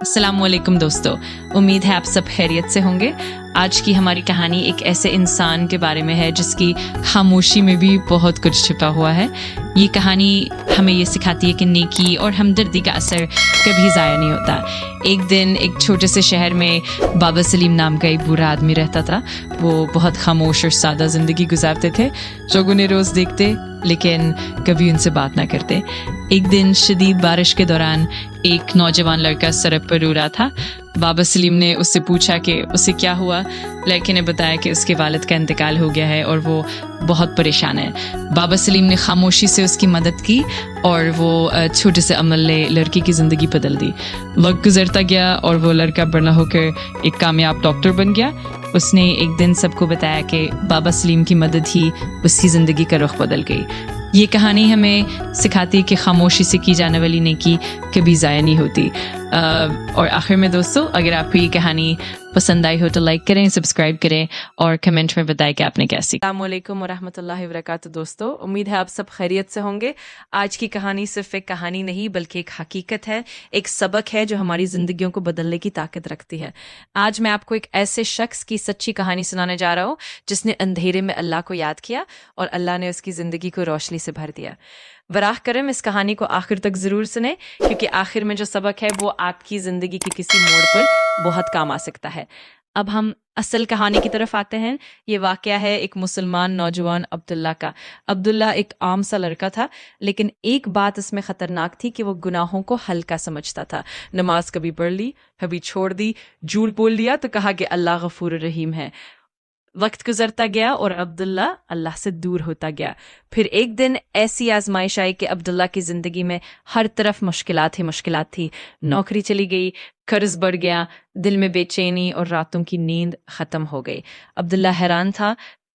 अस्सलामुअलैकुम दोस्तों, उम्मीद है आप सब खैरियत से होंगे। आज की हमारी कहानी एक ऐसे इंसान के बारे में है जिसकी खामोशी में भी बहुत कुछ छिपा हुआ है। ये कहानी हमें ये सिखाती है कि नेकी और हमदर्दी का असर कभी ज़ाया नहीं होता। एक दिन एक छोटे से शहर में बाबा सलीम नाम का एक बूढ़ा आदमी रहता था। वो बहुत खामोश और सादा ज़िंदगी गुजारते थे। लोग उन्हें रोज़ देखते लेकिन कभी उनसे बात ना करते। एक दिन शदीद बारिश के दौरान एक नौजवान लड़का सड़क पर रो रहा था। बाबा सलीम ने उससे पूछा कि उसे क्या हुआ। लड़के ने बताया कि उसके वालिद का इंतकाल हो गया है और वो बहुत परेशान है। बाबा सलीम ने खामोशी से उसकी मदद की और वो छोटे से अमल ने लड़की की ज़िंदगी बदल दी। वक्त गुजरता गया और वो लड़का बड़ा होकर एक कामयाब डॉक्टर बन गया। उसने एक दिन सबको बताया कि बाबा सलीम की मदद ही उसकी ज़िंदगी का रुख बदल गई। ये कहानी हमें सिखाती है कि खामोशी से की जाने वाली नेकी कभी ज़ाया नहीं होती। और आखिर में दोस्तों, अगर आपको ये कहानी पसंद आई हो तो लाइक करें, सब्सक्राइब करें और कमेंट में बताएं कि आपने क्या सीखा। अस्सलाम वालेकुम वरहमतुल्लाहि वबरकातुहू दोस्तों, उम्मीद है आप सब खैरियत से होंगे। आज की कहानी सिर्फ एक कहानी नहीं बल्कि एक हकीकत है, एक सबक है जो हमारी ज़िंदगियों को बदलने की ताकत रखती है। आज मैं आपको एक ऐसे शख्स की सच्ची कहानी सुनाने जा रहा हूँ जिसने अंधेरे में अल्लाह को याद किया और अल्लाह ने उसकी ज़िंदगी को रोशनी से भर दिया। बराह करम इस कहानी को आखिर तक ज़रूर सुने, क्योंकि आखिर में जो सबक है वो आपकी ज़िंदगी के किसी मोड़ पर बहुत काम आ सकता है। अब हम असल कहानी की तरफ आते हैं। ये वाक़या है एक मुसलमान नौजवान अब्दुल्ला का। अब्दुल्ला एक आम सा लड़का था, लेकिन एक बात इसमें ख़तरनाक थी कि वो गुनाहों को हल्का समझता था। नमाज कभी पढ़ ली, कभी छोड़ दी, झूठ बोल दिया तो कहा कि अल्लाह गफूर रहीम है। वक्त गुजरता गया और अब्दुल्ला अल्लाह से दूर होता गया। फिर एक दिन ऐसी आजमाइश आई कि अब्दुल्ला की ज़िंदगी में हर तरफ मुश्किलात ही मुश्किलात थी। नौकरी चली गई, कर्ज बढ़ गया, दिल में बेचैनी और रातों की नींद ख़त्म हो गई। अब्दुल्ला हैरान था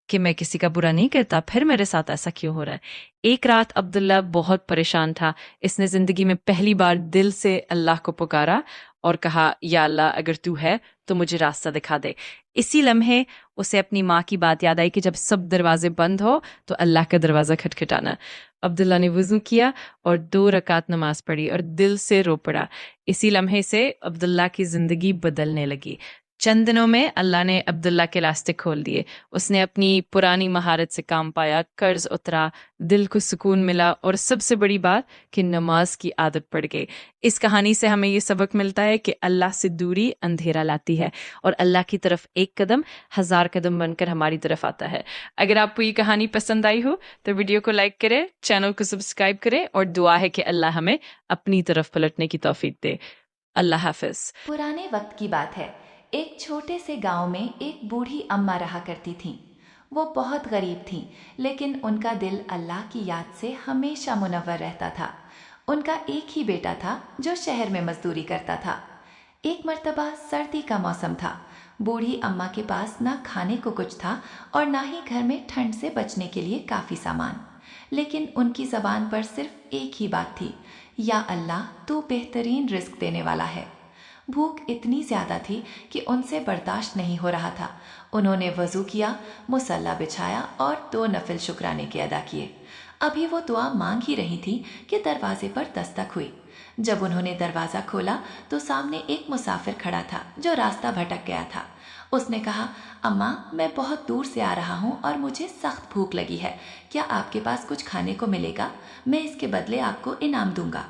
कि मैं किसी का बुरा नहीं करता, फिर मेरे साथ ऐसा क्यों हो रहा है। एक रात अब्दुल्ला बहुत परेशान था। इसने ज़िंदगी में पहली बार दिल से अल्लाह को पुकारा और कहा, या अल्लाह, अगर तू है तो मुझे रास्ता दिखा दे। इसी लम्हे उसे अपनी माँ की बात याद आई कि जब सब दरवाजे बंद हो तो अल्लाह का दरवाज़ा खटखटाना। अब्दुल्ला ने वज़ू किया और 2 रकात नमाज पढ़ी और दिल से रो पड़ा। इसी लम्हे से अब्दुल्ला की ज़िंदगी बदलने लगी। चंद दिनों में अल्लाह ने अब्दुल्ला के रास्ते खोल दिए। उसने अपनी पुरानी महारत से काम पाया, कर्ज उतरा, दिल को सुकून मिला और सबसे बड़ी बात कि नमाज की आदत पड़ गई। इस कहानी से हमें ये सबक मिलता है कि अल्लाह से दूरी अंधेरा लाती है और अल्लाह की तरफ एक कदम 1000 कदम बनकर हमारी तरफ आता है। अगर आपको ये कहानी पसंद आई हो तो वीडियो को लाइक करें, चैनल को सब्सक्राइब करें और दुआ है कि अल्लाह हमें अपनी तरफ पलटने की तौफीक दे। अल्लाह हाफिज। पुराने वक्त की बात है। एक छोटे से गांव में एक बूढ़ी अम्मा रहा करती थीं। वो बहुत गरीब थीं, लेकिन उनका दिल अल्लाह की याद से हमेशा मुनव्वर रहता था। उनका एक ही बेटा था जो शहर में मजदूरी करता था। एक मर्तबा सर्दी का मौसम था। बूढ़ी अम्मा के पास ना खाने को कुछ था और ना ही घर में ठंड से बचने के लिए काफ़ी सामान। लेकिन उनकी ज़बान पर सिर्फ एक ही बात थी, या अल्लाह, तू बेहतरीन रिस्क देने वाला है। भूख इतनी ज़्यादा थी कि उनसे बर्दाश्त नहीं हो रहा था। उन्होंने वज़ू किया, मुसल्ला बिछाया और 2 नफिल शुक्राने के अदा किए। अभी वो दुआ मांग ही रही थी कि दरवाजे पर दस्तक हुई। जब उन्होंने दरवाज़ा खोला तो सामने एक मुसाफिर खड़ा था जो रास्ता भटक गया था। उसने कहा, अम्मा, मैं बहुत दूर से आ रहा हूँ और मुझे सख्त भूख लगी है। क्या आपके पास कुछ खाने को मिलेगा? मैं इसके बदले आपको इनाम दूंगा।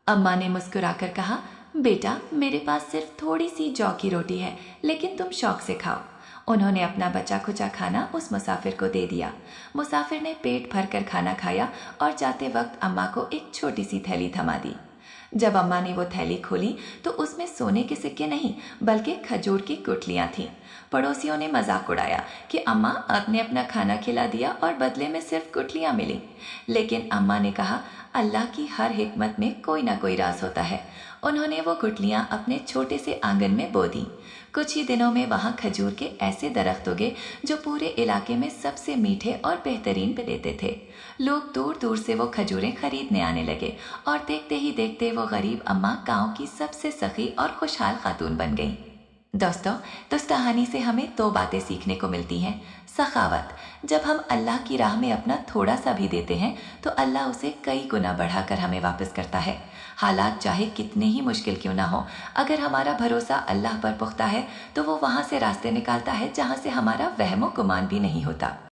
अम्मा ने मुस्कुराकर कहा, बेटा, मेरे पास सिर्फ थोड़ी सी जौ की रोटी है, लेकिन तुम शौक से खाओ। उन्होंने अपना बचा खुचा खाना उस मुसाफिर को दे दिया। मुसाफिर ने पेट भर कर खाना खाया और जाते वक्त अम्मा को एक छोटी सी थैली थमा दी। जब अम्मा ने वो थैली खोली तो उसमें सोने के सिक्के नहीं बल्कि खजूर की गुठलियाँ थीं। पड़ोसियों ने मजाक उड़ाया कि अम्मा, आपने अपना खाना खिला दिया और बदले में सिर्फ गुठलियाँ मिली। लेकिन अम्मा ने कहा, अल्लाह की हर हिकमत में कोई ना कोई राज होता है। उन्होंने वो गुठलियाँ अपने छोटे से आंगन में बो दी। कुछ ही दिनों में वहाँ खजूर के ऐसे दरख्त उगे जो पूरे इलाके में सबसे मीठे और बेहतरीन पे देते थे। लोग दूर दूर से वो खजूरें खरीदने आने लगे और देखते ही देखते वो गरीब अम्मा गांव की सबसे सखी और खुशहाल खातून बन गई। दोस्तों, तो इस कहानी से हमें 2 बातें सीखने को मिलती हैं। सखावत, जब हम अल्लाह की राह में अपना थोड़ा सा भी देते हैं तो अल्लाह उसे कई गुना बढ़ाकर हमें वापस करता है। حالات چاہے کتنے ہی مشکل کیوں نہ ہو، اگر ہمارا بھروسہ اللہ پر پختہ ہے تو وہ وہاں سے راستے نکالتا ہے جہاں سے ہمارا وہم و گمان بھی نہیں ہوتا۔